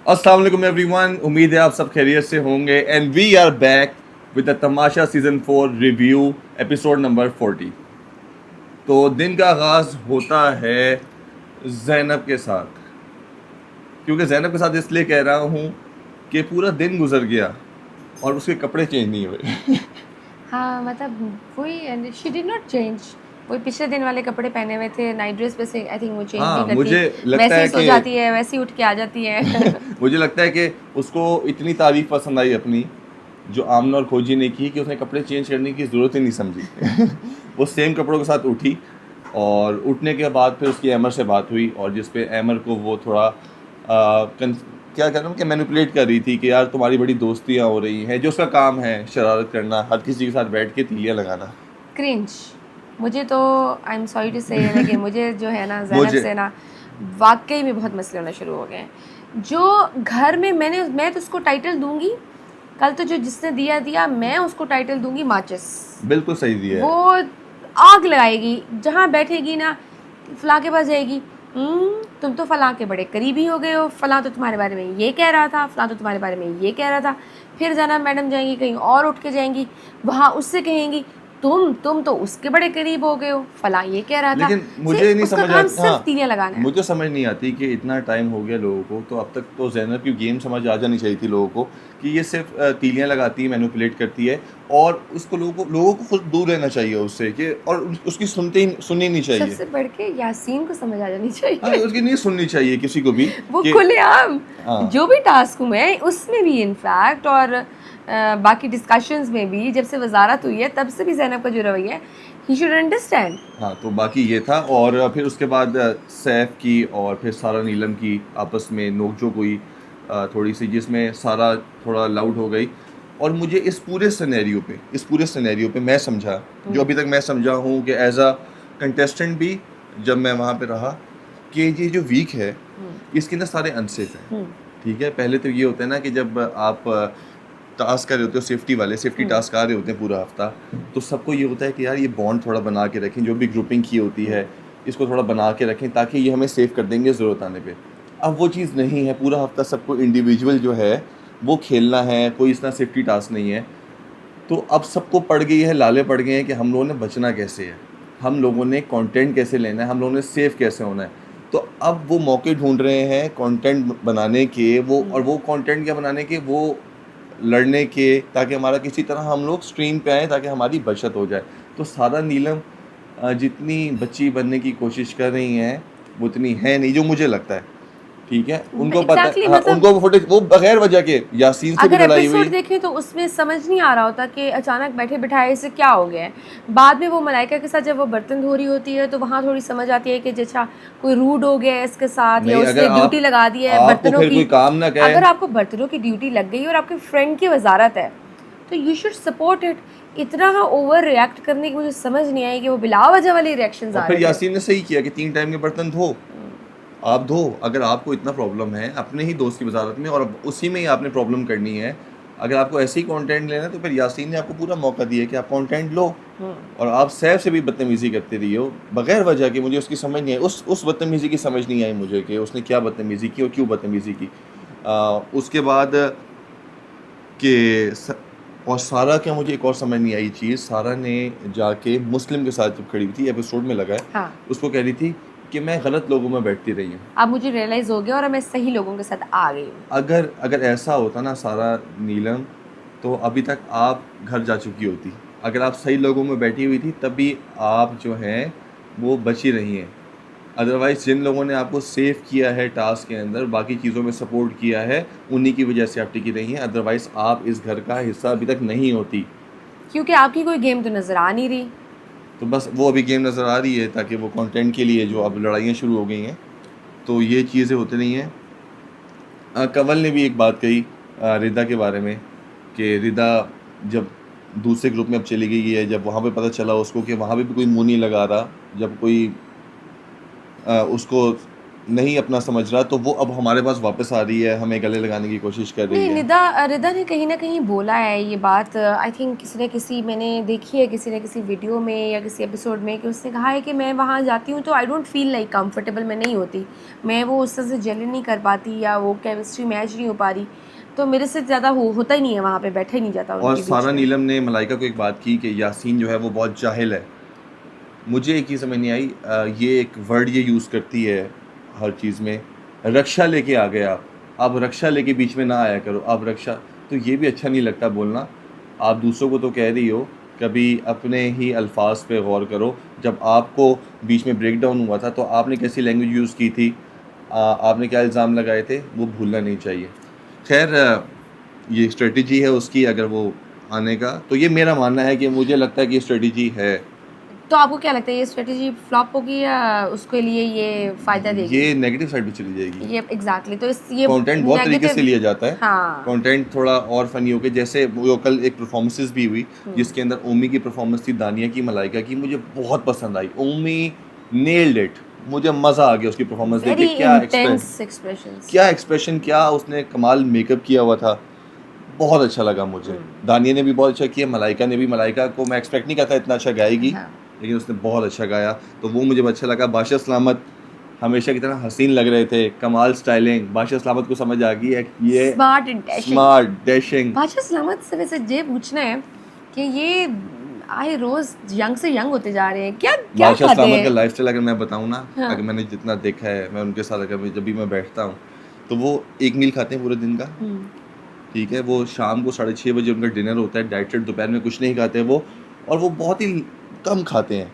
अस्सलाम वालेकुम एवरीवन, उम्मीद है आप सब खैरियत से होंगे and we are back with the Tamasha season 4 review episode number 40। तो दिन का आगाज़ होता है ज़ैनब के साथ, क्योंकि ज़ैनब के साथ इसलिए कह रहा हूँ कि पूरा दिन गुजर गया और उसके कपड़े चेंज नहीं हुए। हाँ मतलब वही शी डिड नॉट चेंज। वही पिछले दिन वाले कपड़े पहने हुए थे, नाइट ड्रेस पे से आई थिंक वो चेंज नहीं हाँ, करती। मुझे लगता वैसे ही है सो जाती है, वैसे ही उठ के आ जाती है। मुझे लगता है कि उसको इतनी तारीफ पसंद आई अपनी, जो आमना और खोजी ने की, कि उसने कपड़े चेंज करने की ज़रूरत ही नहीं समझी। वो सेम कपड़ों के साथ उठी और उठने के बाद फिर उसकी एमर से बात हुई, और जिस पे एमर को वो थोड़ा क्या कह रहा हूँ कि मैनिपुलेट कर रही थी कि यार तुम्हारी बड़ी दोस्तियाँ हो रही हैं, जो उसका काम है शरारत करना, हर किसी के साथ बैठ के तीलियाँ लगाना। क्रिंज। मुझे तो आई एम सॉरी टू से लेकिन मुझे जो है ना ज़ैनब मुझे से ना वाकई में बहुत मसले होना शुरू हो गए हैं। जो घर में मैं तो उसको टाइटल दूंगी, कल तो जो जिसने दिया दिया, मैं उसको टाइटल दूंगी माचिस। बिल्कुल सही दिया वो है। आग लगाएगी जहाँ बैठेगी ना, फलां के पास जाएगी। तुम तो फलां के बड़े करीबी हो गए हो, फलां तो तुम्हारे बारे में ये कह रहा था, फलां तो तुम्हारे बारे में ये कह रहा था। फिर जाना मैडम जाएंगी कहीं और उठ के जाएंगी, वहाँ उससे कहेंगी तुम तो उसके बड़े करीब हो गए हो, फलां ये कह रहा था। लेकिन से मुझे नहीं उसका समझ काम आती, सिर्फ हाँ, तीलियां लगाना है। मुझे समझ नहीं आती कि इतना टाइम हो गया लोगों को, तो अब तक तो ज़ैनब की गेम समझ आ जानी चाहिए थी लोगों को, कि ये सिर्फ तीलियां लगाती है, मैनिपुलेट करती है, और उसको लोगों को खुद दूर रहना चाहिए उससे, कि और उसकी सुननी नहीं चाहिए। सबसे बढ़ के यासीन को समझ आ जानी हाँ, चाहिए। उसकी नहीं सुननी चाहिए किसी को भी, वो कि खुलेआम हाँ जो भी टास्क हुए हैं उसमें भी इनफैक्ट, और बाकी डिस्कशंस में भी जब से वजारत हुई है तब से भी ज़ैनब का जो रवैया है, ही शुड अंडरस्टैंड। हाँ, तो बाकी ये था। और फिर उसके बाद सैफ की और फिर सारा नीलम की आपस में नोकझोंक हुई थोड़ी सी, जिसमें सारा थोड़ा लाउड हो गई। और मुझे इस पूरे सिनेरियो पे मैं समझा, जो अभी तक मैं समझा हूँ कि एज अ कंटेस्टेंट भी, जब मैं वहाँ पे रहा, कि ये जो वीक है इसके अंदर सारे अनसेफ हैं। ठीक है, पहले तो ये होता है ना कि जब आप टास्क कर रहे होते हो, सेफ्टी टास्क आ रहे होते हैं पूरा हफ्ता, तो सबको ये होता है कि यार ये बॉन्ड थोड़ा बना के रखें, जो भी ग्रुपिंग की होती है इसको थोड़ा बना के रखें, ताकि ये हमें सेव कर देंगे ज़रूरत आने पे। अब वो चीज़ नहीं है, पूरा हफ्ता सबको इंडिविजुअल जो है वो खेलना है, कोई इतना सेफ्टी टास्क नहीं है। तो अब सबको पड़ गई है, लाले पड़ गए हैं कि हम लोगों ने बचना कैसे है, हम लोगों ने कंटेंट कैसे लेना है, हम लोगों ने सेफ कैसे होना है। तो अब वो मौके ढूंढ रहे हैं कंटेंट बनाने के, वो और वो कंटेंट क्या बनाने के, वो लड़ने के, ताकि हमारा किसी तरह हम लोग स्क्रीन पे आए, ताकि हमारी बचत हो जाए। तो सारा नीलम जितनी बच्ची बनने की कोशिश कर रही हैं वो उतनी है नहीं, जो मुझे लगता है। ठीक है, उनको पता है, एग्जैक्टली हाँ, मतलब उनको वो फुटेज, वो बगैर वजह के यासीन से भी अगर लड़ाई एपिसोड हुई। देखें तो उसमें समझ नहीं आ रहा होता कि अचानक बैठे बिठाए इसे क्या हो गया है। बाद में वो मलाइका के साथ जब वो बर्तन धो रही होती है तो वहाँ थोड़ी समझ आती है कि अच्छा कोई रूड हो गया है इसके साथ, या नहीं, अगर उसने ड्यूटी आप लगा दी है आपको बर्तनों फिर की। कोई काम ना कहे। अगर आपको बर्तनों की ड्यूटी लग गई और आपके फ्रेंड की वजारत है तो यू शुड सपोर्ट इट। इतना ओवर रिएक्ट करने की मुझे समझ नहीं आई कि वो बिला वजह वाले रिएक्शंस और आ फिर रहे थे। यासीन ने सही किया कि 3 टाइम के बर्तन धो, आप धो। अगर आपको इतना प्रॉब्लम है अपने ही दोस्त की वजारत में, और अब उसी में ही आपने प्रॉब्लम करनी है, अगर आपको ऐसे ही कंटेंट लेना है, तो फिर यासीन ने आपको पूरा मौका दिया कि आप कंटेंट लो। और आप सैफ से भी बदतमीज़ी करते रही हो बगैर वजह के। मुझे उसकी समझ नहीं आई, उस बदतमीज़ी की समझ नहीं आई मुझे, कि उसने क्या बदतमीज़ी की और क्यों बदतमीज़ी की। उसके बाद कि और सारा, क्या मुझे एक और समझ नहीं आई चीज़, सारा ने जाके मुस्लिम के साथ जब खड़ी हुई थी, एपिसोड में लगा है, हाँ, उसको कह रही थी कि मैं गलत लोगों में बैठती रही हूँ। अब मुझे रियलाइज हो गया और अब मैं सही लोगों के साथ आ गई हूँ। अगर अगर ऐसा होता ना सारा नीलम, तो अभी तक आप घर जा चुकी होती। अगर आप सही लोगों में बैठी हुई थी तभी आप जो हैं वो बची रही हैं। अदरवाइज़ जिन लोगों ने आपको सेव किया है टास्क के अंदर, बाकी चीज़ों में सपोर्ट किया है, उन्हीं की वजह से आप टिकी रही हैं। अदरवाइज़ आप इस घर का हिस्सा अभी तक नहीं होती। क्योंकि आपकी कोई गेम तो नज़र आ नहीं रही। तो बस वो अभी गेम नज़र आ रही है, ताकि वो कंटेंट के लिए जो अब लड़ाइयाँ शुरू हो गई हैं, तो ये चीज़ें होती रही हैं। कंवल ने भी एक बात कही रिदा के बारे में, कि रिदा जब दूसरे ग्रुप में अब चली गई है, जब वहाँ पे पता चला उसको कि वहाँ पे भी कोई मुँह नहीं लगा रहा, जब कोई उसको नहीं अपना समझ रहा, तो वो अब हमारे पास वापस आ रही है, हमें गले लगाने की कोशिश कर रही नहीं, है। रिदा ने कहीं ना कहीं बोला है ये बात, आई थिंक किसी न किसी, मैंने देखी है किसी न किसी वीडियो में या किसी एपिसोड में, कि उसने कहा है कि मैं वहाँ जाती हूँ तो I don't feel like comfortable, मैं नहीं होती, मैं वो उस तरह से जेल नहीं कर पाती या वो केमिस्ट्री मैच नहीं हो पा रही, तो मेरे से ज़्यादा होता ही नहीं है वहाँ पे, बैठा ही नहीं जाता और उनके बीच सारा में। नीलम ने मलाइका को एक बात की कि यासीन जो है वो बहुत जाहिल है। मुझे एक चीज़ समझ नहीं आई, ये एक वर्ड ये यूज़ करती है हर चीज़ में, रक्षा लेके आ गए आप रक्षा लेके बीच में ना आया करो, आप रक्षा, तो ये भी अच्छा नहीं लगता बोलना। आप दूसरों को तो कह रही हो, कभी अपने ही अल्फाज पे गौर करो। जब आपको बीच में ब्रेक डाउन हुआ था तो आपने कैसी लैंग्वेज यूज़ की थी, आपने क्या इल्ज़ाम लगाए थे, वो भूलना नहीं चाहिए। खैर, ये स्ट्रेटजी है उसकी, अगर वो आने का, तो ये मेरा मानना है कि मुझे लगता है कि ये स्ट्रेटजी है। तो आपको क्या लगता है ये स्ट्रेटजी फ्लॉप होगी या उसके लिए ये फ़ायदा देगी? ये नेगेटिव साइड पे चली जाएगी। ये एग्जैक्टली, तो इस ये कंटेंट बहुत तरीके से लिया जाता है। हाँ। कंटेंट थोड़ा और फनी हो गया, जैसे वो कल एक परफॉर्मेंसेस भी हुई जिसके अंदर ओमी की परफॉर्मेंस थी, दानिया की, मलाइका की, मुझे बहुत पसंद आई। ओमी नेल्ड इट, मुझे मज़ा आ गया उसकी परफॉर्मेंस देख वेरी के। क्या इंटेंस एक्सप्रेशंस। क्या एक्सप्रेशन, क्या उसने कमाल मेकअप किया हुआ था, बहुत अच्छा लगा मुझे। दानिया ने भी बहुत अच्छा किया, मलाइका ने भी, मलाइका को मैं एक्सपेक्ट नहीं करता इतना अच्छा गाएगी, हाँ। लेकिन उसने बहुत अच्छा गाया, तो वो मुझे अच्छा लगा। बादशाह सलामत हमेशा की तरह हसीन लग रहे थे, कमाल स्टाइलिंग। बादशाह सलामत को समझ आ गई है कि ये smart and dashing. Smart dashing. बादशाह सलामत से वैसे ये पूछना है कि ये आए रोज यंग से यंग होते जा रहे हैं, क्या क्या बादशाह खाते सलामत का हैं? लाइफस्टाइल अगर मैं बताऊं ना, हाँ। अगर मैंने जितना देखा है, मैं उनके साथ अगर जब भी मैं बैठता हूँ तो वो एक मील खाते हैं पूरे दिन का, ठीक है। वो शाम को 6:30 बजे उनका डिनर होता है, डाइटेड, दोपहर में कुछ नहीं खाते वो, और वो बहुत ही कम खाते हैं,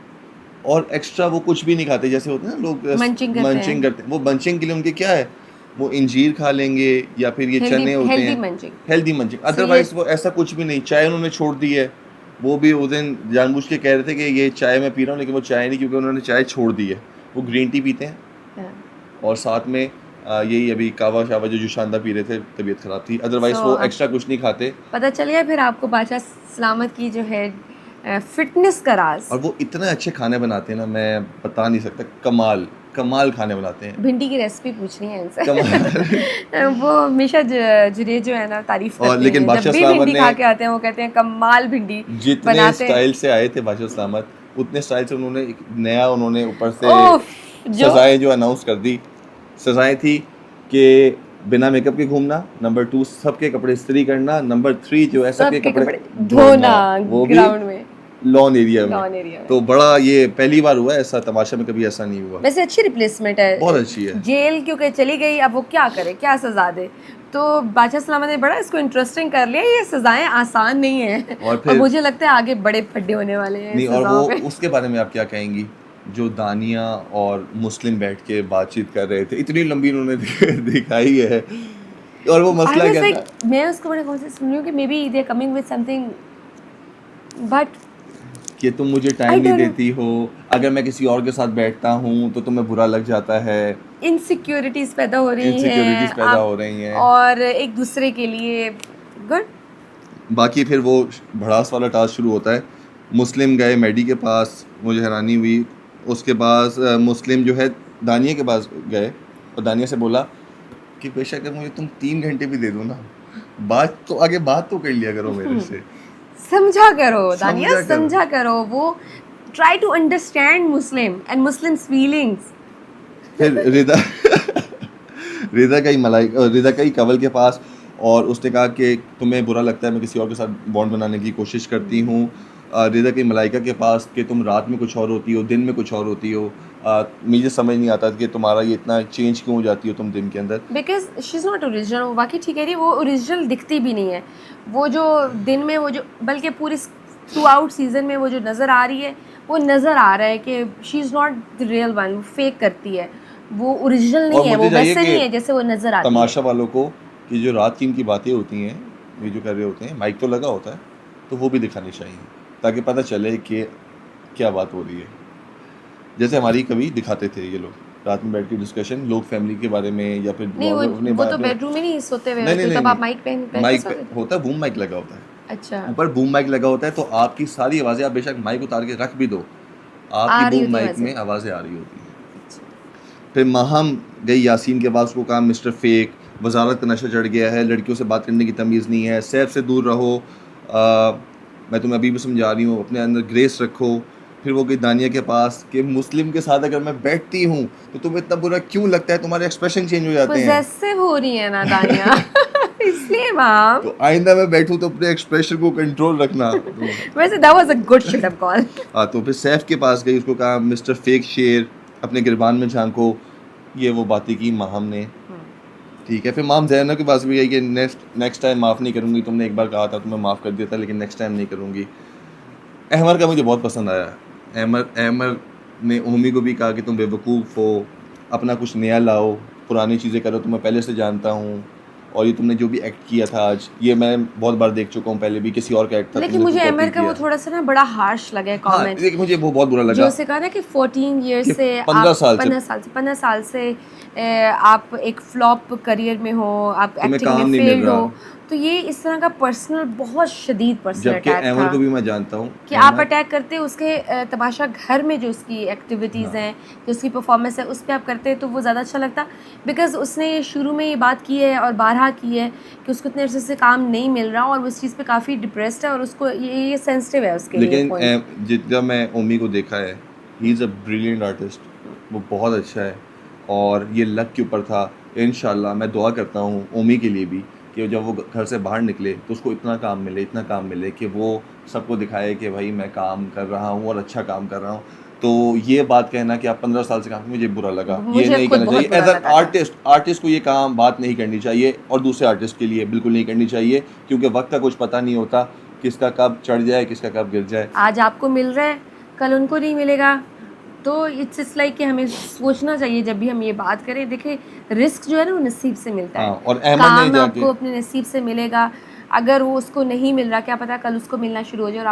और एक्स्ट्रा वो कुछ भी नहीं खाते। जैसे होते हैं ना लोग मंचिंग करते मंचिंग हैं, करते हैं, वो मंचिंग के लिए उनके क्या है, वो इंजीर खा लेंगे या फिर ये हेल्दी चने होते हेल्दी हैं, munching. Healthy munching. So otherwise वो ऐसा कुछ भी नहीं। चाय उन्होंने छोड़ दी है, वो भी उस दिन जानबूझ के कह रहे थे कि ये चाय मैं पी रहा हूँ, लेकिन वो चाय नहीं, क्योंकि उन्होंने चाय छोड़ दी है, वो ग्रीन टी पीते हैं, हाँ। और साथ में यही अभी कावा शावा जो शानदार पी रहे थे, तबीयत ख़राब थी, अदरवाइज So, वो अब एक्स्ट्रा कुछ नहीं खाते। पता चल गया फिर आपको बादशाह सलामत की जो है फिटनेस का राज। और वो इतने अच्छे खाने बनाते हैं ना, मैं बता नहीं सकता, कमाल कमाल खाने बनाते हैं, भिंडी की रेसिपी पूछनी है इनसे। कमाल। वो हमेशा जुनेद जो है ना तारीफ और करते लेकिन हैं, जब बादशाह भी सलामत भिंडी ने खा के आते हैं वो कहते हैं कमाल भिंडी जितने बनाते हैं। स्टाइल से आए थे बादशाह सलामत, उतने स्टाइल से उन्होंने एक नया, उन्होंने ऊपर से ओफ, जो सजाएं जो अनाउंस कर दी। सजाएं थी कि बिना मेकअप के घूमना, नंबर 2 सबके कपड़े इस्त्री करना, नंबर 3 जो है सबके सबके कपड़े कपड़े धोना वो भी ग्राउंड में, लॉन एरिया में। लॉन एरिया में। तो बड़ा, ये पहली बार हुआ है ऐसा, तमाशा में कभी ऐसा नहीं हुआ। वैसे अच्छी रिप्लेसमेंट है, बहुत अच्छी है। जेल क्योंकि चली गई, अब वो क्या करे, क्या सजा दे, तो बादशाह सलामत ने बड़ा इसको इंटरेस्टिंग कर लिया। ये सजाएं आसान नहीं है, और और फिर मुझे लगता है आगे बड़े फड्डे होने वाले हैं नहीं, और सजाओं वो पे। उसके बारे में आप क्या कहेंगी, जो दानिया और मुस्लिम बैठ के बातचीत कर रहे थे, इतनी लंबी उन्होंने दिखाई है, और वो आई मसला वाज क्या लाइक, था मैं उसको बड़े कौन से सुन रही हूँ कि maybe they are coming with something, but कि तुम मुझे आई टाइम नहीं डोंट नो, देती हो, अगर मैं किसी और के साथ बैठता हूँ तो तुम्हें बुरा लग जाता है, इनसिक्योरिटीज पैदा हो रही इनसिक्योरिटीज हैं पैदा आप हो रही हैं। और एक दूसरे के लिए। गुड। बाकी फिर वो भड़ास वाला टास्क शुरू होता है। मुस्लिम गए मैडी के पास, मुझे हैरानी हुई। उसके बाद मुस्लिम जो है दानिया के पास गए, और दानिया से बोला कि बेशक अगर मुझे तुम 3 घंटे भी दे दो ना, बात तो आगे बात तो कर लिया करो मेरे से, समझा करो दानिया, समझा करो। समझा करो, वो try to understand Muslim and Muslims feelings. फिर रिदा रिदा का ही कवल के पास, और उसने कहा कि तुम्हें बुरा लगता है मैं किसी और के साथ बॉन्ड बनाने की कोशिश करती हूँ। रिदा की मलाइका के पास कि तुम रात में कुछ और होती हो, दिन में कुछ और होती हो, मुझे समझ नहीं आता कि तुम्हारा ये इतना चेंज क्यों हो जाती हो तुम दिन के अंदर। Because she is not original. वो बाकी ठीक है, रही वो ओरिजिनल दिखती भी नहीं है। वो जो दिन में वो जो, बल्कि पूरी थ्रू आउट सीजन में वो जो नज़र आ रही है, वो नज़र आ रहा है कि she is not the real one, वो फेक करती है, वो ओरिजिनल और नहीं है, मुझे वो चाहिए वैसे कि नहीं है जैसे वो नज़र आती है। तमाशा वालों को कि जो रात की इनकी बातें होती हैं, ये जो कर रहे होते हैं, माइक तो लगा होता है, तो वो भी दिखानी चाहिए ताकि पता चले कि क्या बात हो रही है। जैसे हमारी कभी दिखाते थे ये लोग रात में बैठ के डिस्कशन, लोग फैमिली के बारे में या फिर नहीं, अपने वो तो अपने- बेडरूम में नहीं सोते हुए नहीं होते, नहीं तब नहीं आप माइक पहन नहीं, पहन के माइक सोते पे थे। होता है, बूम माइक लगा होता है, अच्छा, ऊपर बूम माइक लगा होता है, तो आपकी सारी आवाज़ें, आप बेशक माइक उतार के रख भी दो, आ आपकी रही बूम होती माइक आवाज़ें। में आवाज़ें आ रही होती हैं। अच्छा। फिर माहम गई यासीन के पास, उसको कहा मिस्टर फेक, वजारत का नशा चढ़ गया है, लड़कियों से बात करने की तमीज़ नहीं है, सैफ से दूर रहो, मैं तुम्हें अभी भी समझा रही हूँ, अपने अंदर ग्रेस रखो। फिर वो गई दानिया के पास कि मुस्लिम के साथ अगर मैं बैठती हूँ तो तुम्हें इतना बुरा क्यों लगता है, तुम्हारे एक्सप्रेशन चेंज हो जाते हैं। पोजेसिव हो रही है ना दानिया इसलिए मैम। तो आइंदा मैं बैठूँ तो अपने एक्सप्रेशन को कंट्रोल रखना। तो वैसे that was a good shut up call. हाँ, तो फिर सैफ के पास गई, उसको कहा मिस्टर फेक शेर अपने गिरबान में झांको, ये वो बातें की माहम ने। ठीक है, फिर माम जैनब के पास भी गई कि नेक्स्ट टाइम माफ़ नहीं करूँगी, तुमने एक बार कहा था तुम्हें माफ़ कर दिया था, लेकिन नेक्स्ट टाइम नहीं करूँगी। अहमर का मुझे बहुत पसंद आया। अहमर ने उम्मी को भी कहा कि तुम बेवकूफ़ हो, अपना कुछ नया लाओ, पुरानी चीज़ें करो, तुम्हें पहले से जानता हूँ, और ये तुमने जो भी एक्ट किया था आज, ये मैं बहुत बार देख चुका हूँ, पहले भी किसी और का एक्ट था, लेकिन तुमने मुझे उसको अमर कॉपी का वो किया। थोड़ा सा ना बड़ा हार्श लगा है हाँ, कमेंट, लेकिन मुझे वो बहुत बुरा जो लगा उसे कहा ना कि 14 कि ईयर्स से 15 आप साल से 15 साल से आप एक फ्लॉप करियर में हो, आप तुम्हें एक्टिंग काम में नहीं मिल फेल्ड रहा। हो। तो ये इस तरह का पर्सनल, बहुत शदीद पर्सनल जबकि अटैक अहमर था को भी मैं जानता हूँ। कि आप अहमर अटैक करते उसके तमाशा घर में जो उसकी एक्टिविटीज़ हाँ, हैं, जो उसकी परफॉर्मेंस है, उस पर आप करते तो वो ज़्यादा अच्छा लगता। बिकॉज उसने शुरू में ये बात की है और बारहा की है कि उसको इतने अरसे से काम नहीं मिल रहा और वो इस चीज़ पे काफ़ी डिप्रेस्ड है और उसको ये सेंसिटिव है उसके लिए लेकिन पॉइंट। जितना मैं ओमी को देखा है, he is a brilliant artist, वो बहुत अच्छा है, और ये लक के ऊपर था। इंशाल्लाह मैं दुआ करता हूँ ओमी के लिए भी कि जब वो घर से बाहर निकले तो उसको इतना काम मिले कि वो सबको दिखाए कि भाई मैं काम कर रहा हूँ और अच्छा काम कर रहा हूँ। तो ये बात कहना कि आप 15 साल से काम, मुझे बुरा लगा, ये मुझे नहीं खुद करना बहुत चाहिए। बुरा एज एन लगा था। आर्टिस्ट को ये काम बात नहीं करनी चाहिए, और दूसरे आर्टिस्ट के लिए बिल्कुल नहीं करनी चाहिए, क्योंकि वक्त का कुछ पता नहीं होता, किसका कब चढ़ जाए, किसका कब गिर जाए। आज आपको मिल रहा है, कल उनको नहीं मिलेगा। तो इट्स लाइक कि हमें सोचना चाहिए जब भी हम ये बात करें। देखिए, रिस्क जो है ना वो नसीब से मिलता है। हाँ, और अहमद ने काम जाके आपको अपने नसीब से मिलेगा। अगर वो उसको नहीं मिल रहा, क्या पता कल उसको मिलना शुरू हो जाए और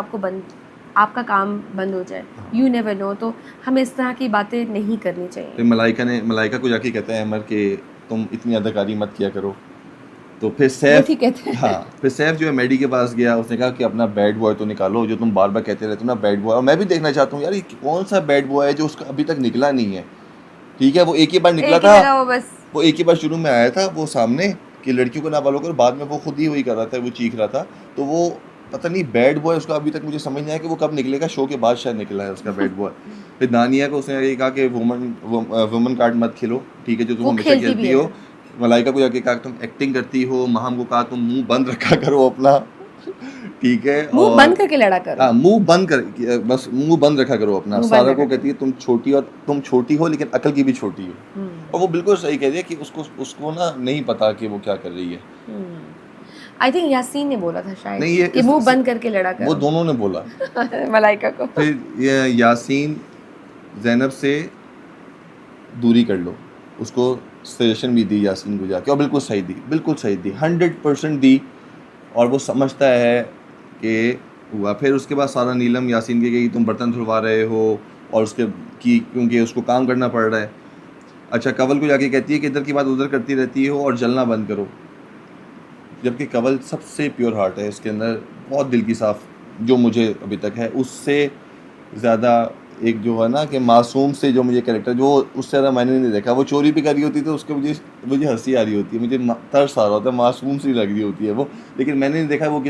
आपका काम बंद हो जाए। You never know. तो हमें इस तरह की बातें नहीं करनी चाहिए। फिर मलाइका को जाके कहते हैं अहमद कि तुम इतनी अदाकारी मत किया करो। तो फिर वो सैफ, ठीक कहते हैं। हाँ, फिर सैफ जो है मेडी के पास गया, उसने कहा कि अपना बैड बॉय तो निकालो, जो तुम बार बार कहते रहते हो ना बैड बॉय, और मैं भी देखना चाहता हूँ यार ये कौन सा बैड बॉय है जो उसका अभी तक निकला नहीं है। ठीक है, वो एक ही बार निकला एक ही था, जगह वो बस। वो एक ही बार शुरू में आया था वो सामने कि लड़कियों को ना बालों कर, बाद में वो खुद ही वही कर रहा था, वो चीख रहा था। तो वो पता नहीं बैड बॉय उसका अभी तक मुझे समझ नहीं आया कि वो कब निकलेगा, शो के बाद शायद निकला है उसका बैड बॉय। फिर दानिया को उसने ये कहा कि वुमन कार्ड मत खेलो, ठीक है, जो तुम वो हमेशा खेलती भी खेलती है। हो। मलाइका को जाके कहा तुम एक्टिंग करती हो, महम को कहा तुम मुंह बंद रखा करो अपना, ठीक है, मुंह बंद और करके लड़ा करो। हाँ, मुंह बंद कर, बस मुंह बंद रखा करो अपना। मुंह बंद सारा को रखा कहती है तुम छोटी, और तुम छोटी हो लेकिन अकल की भी छोटी हो, और वो बिल्कुल सही कह रही है कि उसको ना नहीं पता कि वो क्या कर रही है। आई थिंक यासीन ने बोला था शायद नहीं, ये कि मुंह बंद करके लड़ा वो करो दोनों ने बोला। मलाइका को। फिर ये यासीन जैनब से दूरी कर लो, उसको सजेशन भी दी यासीन को जाके, और बिल्कुल सही दी, बिल्कुल सही दी, 100% दी, और वो समझता है कि हुआ। फिर उसके बाद सारा नीलम यासीन के गई तुम बर्तन धुलवा रहे हो, और उसके की क्योंकि उसको काम करना पड़ रहा है। अच्छा, कंवल को जाके कहती है कि इधर की बात उधर करती रहती हो और जलना बंद करो, जबकि कंवल सबसे प्योर हार्ट है, इसके अंदर बहुत दिल की साफ, जो मुझे अभी तक है उससे ज़्यादा एक जो है ना कि मासूम से जो मुझे कैरेक्टर, जो उससे ज़्यादा मैंने नहीं देखा। वो चोरी भी कर रही होती तो उसके मुझे हंसी आ रही होती है, मुझे तरस आ रहा होता है, मासूम सी लग रही होती है वो, लेकिन मैंने नहीं देखा वो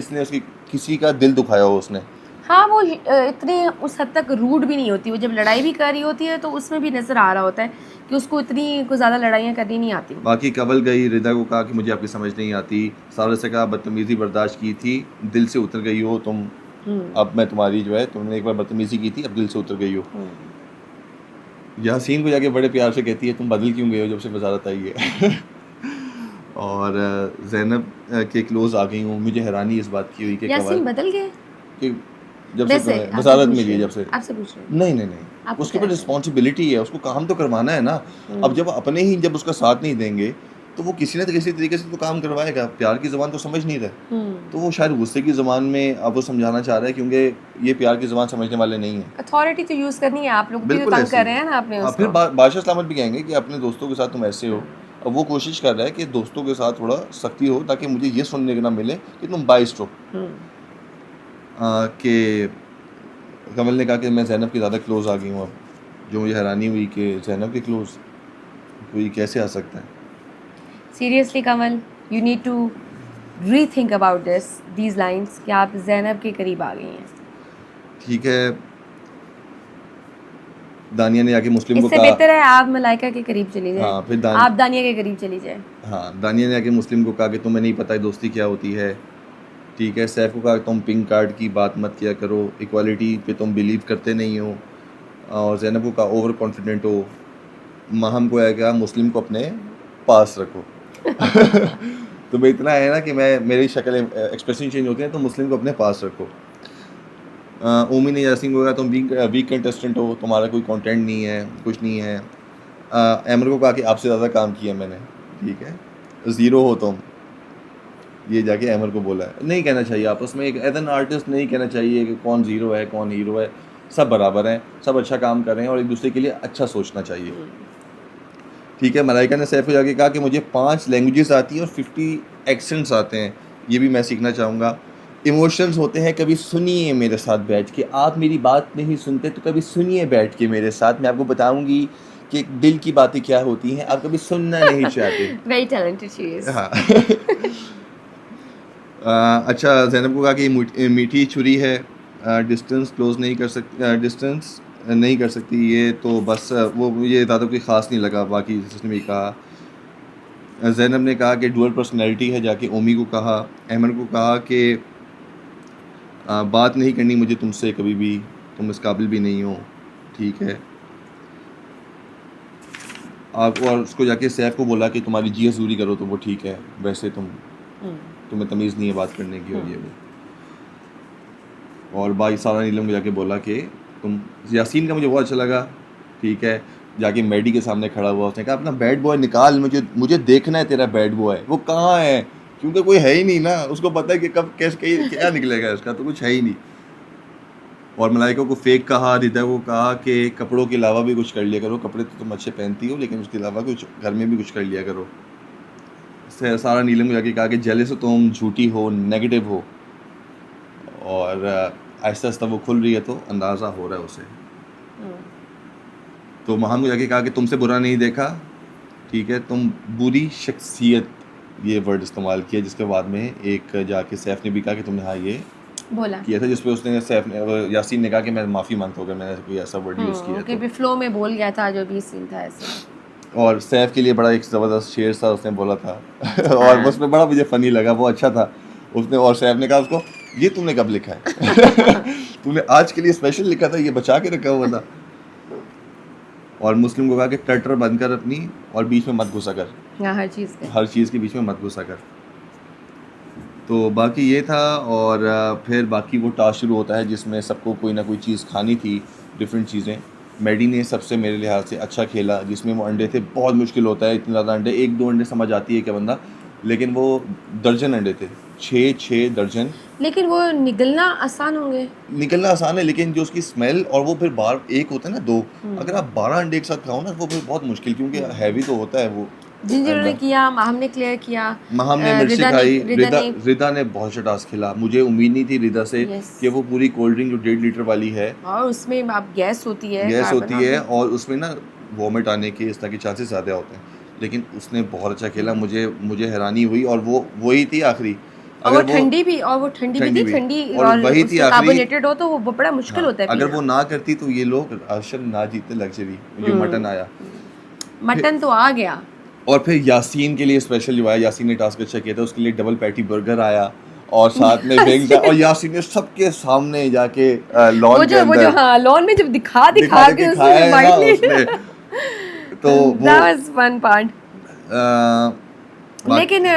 किसी का दिल दुखाया हो उसने। हाँ, वो इतनी उस हद तक रूड भी नहीं होती। वो जब लड़ाई भी कर रही होती है तो उसमें भी नज़र आ रहा होता है कि उसको इतनी कुछ ज़्यादा लड़ाइयाँ करनी नहीं आती। बाकी कंवल गई, रिदा को कहा कि मुझे आपकी समझ नहीं आती, सारा से कहा बदतमीज़ी बर्दाश्त की थी, दिल से उतर गई हो तुम, अब मैं तुम्हारी जो है, तुमने एक बार बदतमीज़ी की थी, अब दिल से उतर गई हो। यासीन को जाके बड़े प्यार से कहती है तुम बदल क्यों गए हो जब से वजारत आई है। और जैनब के क्लोज आ गई हूँ, मुझे हैरानी इस बात की हुई कि यासीन बदल गए कि जब से वैसे? तुम्हें आपसे वजारत पूछ मिली रही है, हूँ, जब से आपसे पूछ रही हूँ। नहीं, आपको उसके क्या ऊपर लगता है? रिस्पॉन्सिबिलिटी है, उसको काम तो करवाना है ना। अब जब अपने ही जब उसका साथ नहीं देंगे तो वो किसी न किसी तरीके से तो काम करवाएगा। प्यार की ज़बान तो समझ नहीं रहा, तो वो शायद गुस्से की ज़बान में अब वो समझाना चाह रहा है, क्योंकि ये प्यार की ज़बान समझने वाले नहीं हैं। अथॉरिटी तो यूज़ करनी है, आप लोग भी तो बिल्कुल तंग ऐसे कर ही रहे है। हैं ना आपने हाँ, फिर उसको। बादशाह सलामत भी कहेंगे कि अपने दोस्तों के साथ तुम ऐसे हो। अब वो कोशिश कर रहा है कि दोस्तों के साथ थोड़ा सख्ती हो, ताकि मुझे ये सुनने को ना मिले कि तुम बाइस्ड हो। कि कमल ने कहा कि मैं ज़ैनब के ज़्यादा क्लोज आ गई हूँ अब, जो मुझे हैरानी हुई कि ज़ैनब के क्लोज। कोई कैसे आ सकता है? Seriously Kamal, you need to rethink about these lines कि आप ज़ैनब के करीब आ गई हैं। ठीक है, दानिया ने आके मुस्लिम को इससे कहा, बेहतर है आप मलाइका के करीब चली जाए, हाँ फिर आप दानिया के करीब चली जाए। हाँ, दानिया ने आके मुस्लिम को कहा कि तुम्हें नहीं पता है दोस्ती क्या होती है। ठीक है, सैफ को कहा तुम पिंक कार्ड की बात मत किया करो, इक्वालिटी पे तुम बिलीव करते नहीं हो। और ज़ैनब को कहा ओवर कॉन्फिडेंट हो। माहम को है क्या, मुस्लिम को अपने पास रखो। तो मैं इतना है ना कि मैं मेरी शक्ल एक्सप्रेशन चेंज होते हैं, तो मुस्लिम को अपने पास रखो। उमी ने यासीन को कहा तुम वीक कंटेस्टेंट हो, तुम्हारा कोई कंटेंट नहीं है, कुछ नहीं है। अमर को कहा कि आपसे ज़्यादा काम किया मैंने, ठीक है, ज़ीरो हो तुम। ये जाके अमर को बोला है। नहीं कहना चाहिए आपस में, एक एज एन आर्टिस्ट नहीं कहना चाहिए कि कौन ज़ीरो है कौन हीरो है, सब बराबर हैं, सब अच्छा काम कर रहे हैं और एक दूसरे के लिए अच्छा सोचना चाहिए। ठीक है, मलाइका ने सैफ को जाके कहा कि मुझे 5 लैंग्वेजेस आती हैं और 50 एक्सेंट्स आते हैं, ये भी मैं सीखना चाहूँगा। इमोशंस होते हैं, कभी सुनिए मेरे साथ बैठ के, आप मेरी बात नहीं सुनते तो कभी सुनिए बैठ के मेरे साथ, मैं आपको बताऊँगी कि दिल की बातें क्या होती हैं, आप कभी सुनना नहीं चाहते। Very talented she is. हाँ। अच्छा, ज़ैनब को कहा कि मीठी छुरी है, डिस्टेंस क्लोज नहीं कर सकती, डिस्टेंस नहीं कर सकती ये, तो बस वो मुझे ज़्यादा कोई ख़ास नहीं लगा, बाकी जिसने भी कहा। ज़ैनब ने कहा कि डुअल पर्सनैलिटी है, जाके ओमी को कहा। अहमद को कहा कि बात नहीं करनी मुझे तुमसे कभी भी, तुम इस काबिल भी नहीं हो, ठीक है। आप और उसको जाके सैफ को बोला कि तुम्हारी जी हजूरी करो तो वो ठीक है, वैसे तुम्हें तमीज़ नहीं है बात करने की और ये वो। और भाई सारा नीलम को जाके बोला कि तुम, यासीन का मुझे बहुत अच्छा लगा, ठीक है, जाके मैडी के सामने खड़ा हुआ, उसने कहा अपना बैड बॉय निकाल, मुझे देखना है तेरा बैड बॉय, वो कहाँ है, क्योंकि कोई है ही नहीं ना, उसको पता है कि कब कैसे क्या निकलेगा इसका, तो कुछ है ही नहीं। और मलाइका को फेक कहा, रिदा को कहा कि कपड़ों के अलावा भी कुछ कर लिया करो, कपड़े तो तुम अच्छे पहनती हो लेकिन उसके अलावा कुछ घर में भी कुछ कर लिया करो। सारा नीलम को जाके कहा कि जेलस हो तुम, झूठी हो, नेगेटिव हो। और आहिस्ता आहिस्ता वो खुल रही है तो अंदाज़ा हो रहा है उसे। तो महान को जाके कहा कि तुमसे बुरा नहीं देखा, ठीक है, तुम बुरी शख्सियत, ये वर्ड इस्तेमाल किया, जिसके बाद में एक जाके सैफ ने भी कहा कि तुमने हाँ ये बोला किया था, जिस पे उसने सैफ ने, यासीन ने कहा कि मैं माफ़ी मांगता हूँ अगर मैंने कोई ऐसा वर्ड यूज़ किया ओके, फ्लो में बोल गया था, जो भी सीन था ऐसे। और सैफ के लिए बड़ा एक ज़बरदस्त शेर था उसने बोला था। और उसमें बड़ा मुझे फ़नी लगा, वो अच्छा था उसने। और सैफ ने कहा उसको, ये तुमने कब लिखा है? तुमने आज के लिए स्पेशल लिखा था, ये बचा के रखा हुआ था। और मुस्लिम को कहा कि टटर बंद कर अपनी, और बीच में मत घुसा कर, हर चीज़ के बीच में मत घुसा कर। तो बाकी ये था। और फिर बाकी वो टास्क शुरू होता है जिसमें सबको कोई ना कोई चीज़ खानी थी, डिफरेंट चीज़ें। मैडी ने सबसे मेरे लिहाज से अच्छा खेला, जिसमें वो अंडे थे, बहुत मुश्किल होता है इतने ज़्यादा अंडे, 1-2 अंडे समझ आती है क्या बंदा, लेकिन वो दर्जन अंडे थे, 6 दर्जन। लेकिन वो निगलना आसान होंगे। निकलना आसान है, लेकिन जो उसकी स्मेल, और वो फिर बार एक होता है ना 2, अगर आप 12 अंडे एक साथ खाओ ना, वो फिर बहुत मुश्किल, क्योंकि हैवी तो होता है वो। जिन्होंने किया, माहम ने क्लियर किया, माहम ने मिर्ची खाई, रिदा ने बहुत अच्छा टास्क खेला। मुझे उम्मीद नहीं थी रिदा से कि वो पूरी कोल्ड ड्रिंक जो 1.5 लीटर वाली है, और उसमें आप गैस होती है और उसमें ना वॉमिट आने के इस तरह के चांसेस ज़्यादा होते हैं, लेकिन उसने बहुत अच्छा खेला। मुझे हैरानी हुई, और वो वही थी आखिरी। और वो ठंडी भी थी, ठंडी और वही थी आखिरी, कार्बोनेटेड हो तो वो बड़ा मुश्किल होता है अगर पीना। वो ना करती तो ये लोग राशन ना जीते, लग्जरी जो मटन आया, मटन तो आ गया। और फिर यासीन के लिए स्पेशल जो आया, यासीन ने टास्क अच्छा किया था, उसके लिए डबल पैटी बर्गर आया और साथ में विंग्स, और यासीन ने सबके सामने जाके लॉन के अंदर, हाँ, लॉन में जब दिखा के उसने तो that was fun part। लेकिन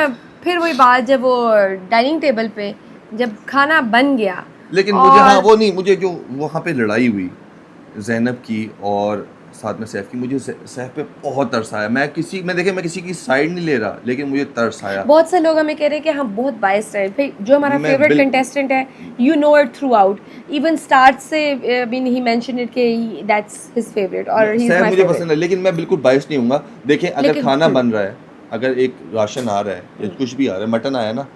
फिर वही बात, जब वो डाइनिंग टेबल पे जब खाना बन गया, लेकिन मुझे हाँ वो नहीं, मुझे जो वहाँ पे लड़ाई हुई ज़ैनब की और साथ में सैफ की, मुझे सैफ पे बहुत तरस आया। मैं किसी की साइड नहीं ले रहा, लेकिन मुझे तरस आया। बहुत से लोग हमें कह रहे हैं कि हम बहुत बायस्ड हैं भाई, जो हमारा फेवरेट कंटेस्टेंट है, you know it through out, even start से बीन ही मेंशन इट कि दैट्स हिज फेवरेट और ही इज माय मुझे पसंद है, लेकिन मैं बिल्कुल बायस्ड नहीं हूँगा। देखें, अगर खाना बन रहा है, अगर एक राशन आ रहा है या कुछ भी आ रहा है, मटन आया ना,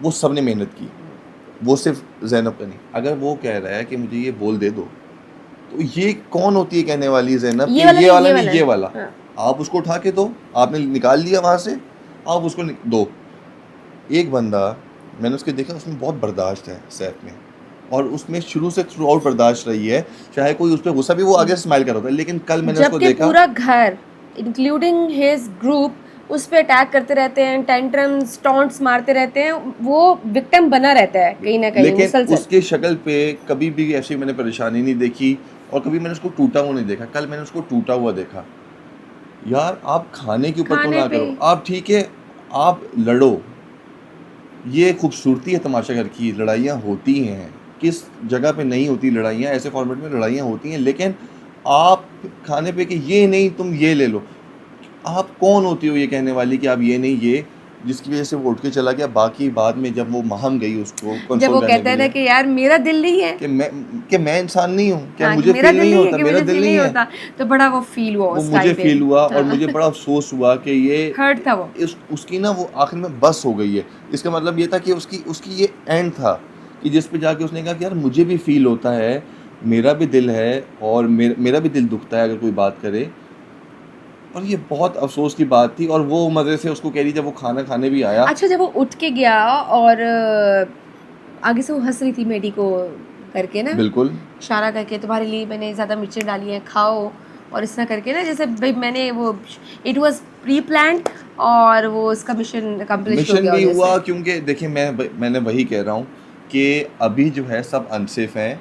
वो सब ने मेहनत की, वो सिर्फ ज़ैनब का नहीं। अगर वो कह रहा है कि मुझे ये बोल दे दो, तो ये कौन होती है कहने वाली ज़ैनब, ये वाला नहीं, ये वाला। आप उसको उठा के दो, आपने निकाल लिया वहाँ से, आप उसको दो। एक बंदा मैंने उसके देखा, उसमें बहुत बर्दाश्त है सैफ में, और उसमें शुरू से थ्रू आउट बर्दाश्त रही है, चाहे कोई उस पर गुस्सा भी, वो आगे स्माइल कर रहा था। लेकिन कल मैंने उसको जबकि देखा, पूरा घर इंक्लूडिंग हिज ग्रुप उस पे अटैक करते रहते हैं, टेंट्रम्स टॉन्ट्स मारते रहते हैं, वो विक्टिम बना रहता है कहीं ना कहीं लेकिन मुसलसल। उसकी शक्ल पे कभी भी ऐसी मैंने परेशानी नहीं देखी, और कभी मैंने उसको टूटा हुआ नहीं देखा। कल मैंने उसको टूटा हुआ देखा। यार आप खाने के ऊपर तो खाने ना पे करो, आप ठीक है आप लड़ो, ये खूबसूरती है तमाशागर की। लड़ाइयाँ होती हैं, किस जगह पे नहीं होती लड़ाइयाँ, ऐसे फॉर्मेट में लड़ाइयाँ होती हैं, लेकिन आप खाने पे कि ये नहीं तुम ये ले लो। आप कौन होती हो ये कहने वाली कि आप ये नहीं ये, जिसकी वजह से वो उठ के चला गया। बाकी बाद में जब वो महम गई उसको जब कंसोल वो करने कहता के है ना लिए कि यार मेरा दिल नहीं है, कि मैं इंसान नहीं हूँ, क्या हाँ, मुझे मेरा फील दिल नहीं नहीं है होता, कि मेरा मुझे दिल फील नहीं नहीं है। होता, तो बड़ा वो फील हुआ वो उस मुझे टाइम पे। फील हुआ, और हाँ। मुझे बड़ा अफसोस हुआ कि ये हर्ट था वो। उसकी ना वो आखिर में बस हो गई है। इसका मतलब ये था कि उसकी ये एंड था कि जिस पे जाके उसने कहा कि यार मुझे भी फील होता है, मेरा भी दिल है, और मेरा भी दिल दुखता है अगर कोई बात करे। और ये बहुत अफसोस की बात थी। और वो मज़े से उसको कह रही, जब वो खाना खाने भी आया, अच्छा, जब वो उठ के गया और आगे से वो हंस रही थी मेडी को करके ना, बिल्कुल इशारा करके, तुम्हारे लिए मैंने ज़्यादा मिर्चें डाली हैं, खाओ, और इस तरह करके ना, जैसे भाई मैंने वो, इट वाज प्री प्लान्ड, और वो उसका मिशन अकम्प्लिश हो मिशन गया भी जैसे। हुआ। क्योंकि देखिए मैंने वही कह रहा हूँ कि अभी जो है सब अनसेफ हैं,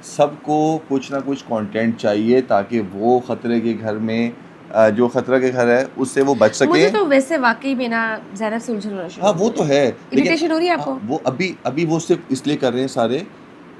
सबको कुछ ना कुछ कंटेंट चाहिए ताकि वो ख़तरे के घर में जो ख़तरा के घर है उससे वो बच मुझे सके। तो वैसे वाकई में ना ज़ैनब से उलझन होना शुरू हाँ हो वो गई तो है, लेकिन इरिटेशन हो रही है आपको? वो अभी वो सिर्फ इसलिए कर रहे हैं सारे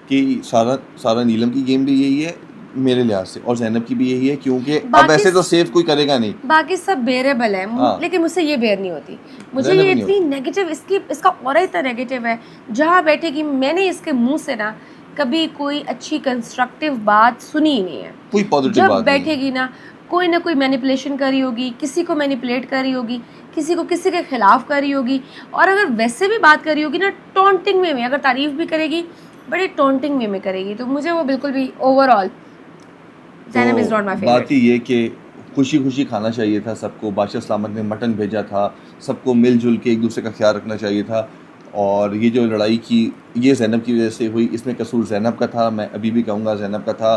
कि सारा नीलम की गेम भी यही है मेरे लिहाज से, और जैनब की भी यही है, क्योंकि अब बाकी ऐसे तो सेफ कोई करेगा नहीं। बाकी सब बेरेबल है, हाँ लेकिन मुझसे ये बेयर नहीं होती। मुझे जैनब ये ही नहीं इतनी होती। नेगेटिव, इसका ऑरा इतना नेगेटिव है, जहाँ बैठेगी, मैंने इसके मुंह से ना कभी कोई अच्छी कंस्ट्रक्टिव बात सुनी ही नहीं है। कोई पॉजिटिव जब बात नहीं है। बैठेगी ना कोई मैनिपुलेशन करी होगी, किसी को मैनिपुलेट करी होगी, किसी को किसी के खिलाफ करी होगी, और अगर वैसे भी बात करी होगी ना टॉन्टिंग वे में, अगर तारीफ भी करेगी बड़े टॉन्टिंग वे में करेगी, तो मुझे वो बिल्कुल भी overall Zainab is not my तो बात फेवरेट। ही ये कि खुशी खुशी खाना चाहिए था सबको। बादशाह सलामत ने मटन भेजा था, सबको मिलजुल के एक दूसरे का ख्याल रखना चाहिए था। और ये जो लड़ाई की, ये जैनब की वजह से हुई, इसमें कसूर जैनब का था। मैं अभी भी कहूँगा जैनब का था।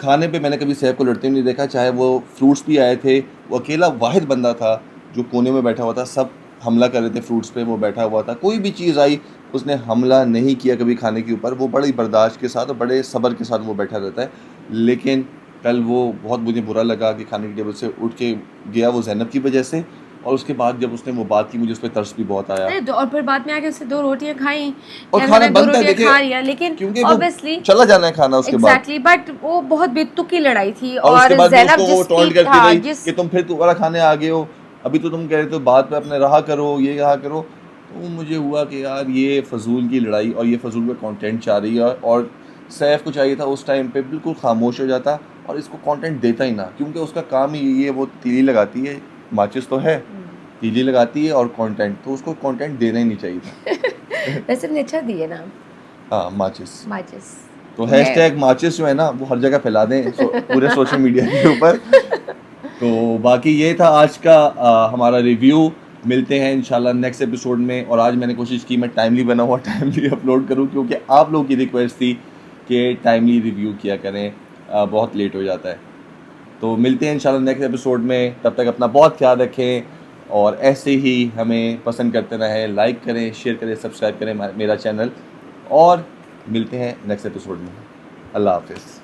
खाने पे मैंने कभी सैफ को लड़ते हुए नहीं देखा, चाहे वो फ्रूट्स भी आए थे, वो अकेला वाहिद बंदा था जो कोने में बैठा हुआ था। सब हमला कर रहे थे फ्रूट्स पे, वो बैठा हुआ था। कोई भी चीज़ आई उसने हमला नहीं किया कभी खाने के ऊपर। वो बड़ी बर्दाश्त के साथ और बड़े सब्र के साथ वो बैठा रहता है। लेकिन कल वो बहुत मुझे बुरा लगा कि खाने की टेबल से उठ के गया वो जैनब की वजह से। और उसके बाद जब उसने वो बात की, मुझे उस पर तरस भी बहुत आया। अरे और फिर बाद में आके उससे 2 रोटियां खाई, और यार खाना मैंने 2 बनता है रोटियां देखिए, खा लिया, लेकिन क्योंकि वो ऑब्वियसली चला जाना है खाना उसके बाद। एग्जैक्टली, बट वो बहुत बेतुकी लड़ाई थी, और उसके और बाद में जैनब उसको वो जिसकी टॉन्ट करती हाँ रही जिस कि तुम फिर दोबारा खाने आ गए हो, अभी तो तुम कह रहे थे बात पे अपने रहा करो, ये रहा करो। तो मुझे हुआ कि यार ये फजूल की लड़ाई और ये फजूल का कंटेंट चाह रही है। और सैफ को चाहिए था उस टाइम पे बिल्कुल खामोश हो जाता और इसको कंटेंट देता ही ना, क्योंकि उसका काम ही यही है। वो तीली लगाती है, माचिस तो है, तीली लगाती है और कंटेंट, तो उसको कंटेंट देना ही नहीं चाहिए था। वैसे ने अच्छा दिए नाम हाँ माचिस। माचिस। तो हैशटैग माचिस जो है ना वो हर जगह फैला दें पूरे सोशल मीडिया के ऊपर। तो बाकी ये था आज का हमारा रिव्यू। मिलते हैं इंशाल्लाह नेक्स्ट एपिसोड में। और आज मैंने कोशिश की मैं टाइमली बना हुआ टाइमली अपलोड करूं, क्योंकि आप लोगों की रिक्वेस्ट थी कि टाइमली रिव्यू किया करें, बहुत लेट हो जाता है। तो मिलते हैं इंशाल्लाह नेक्स्ट एपिसोड में। तब तक अपना बहुत ख्याल रखें और ऐसे ही हमें पसंद करते रहें। लाइक करें, शेयर करें, सब्सक्राइब करें मेरा चैनल। और मिलते हैं नेक्स्ट एपिसोड में। अल्लाह हाफिज़।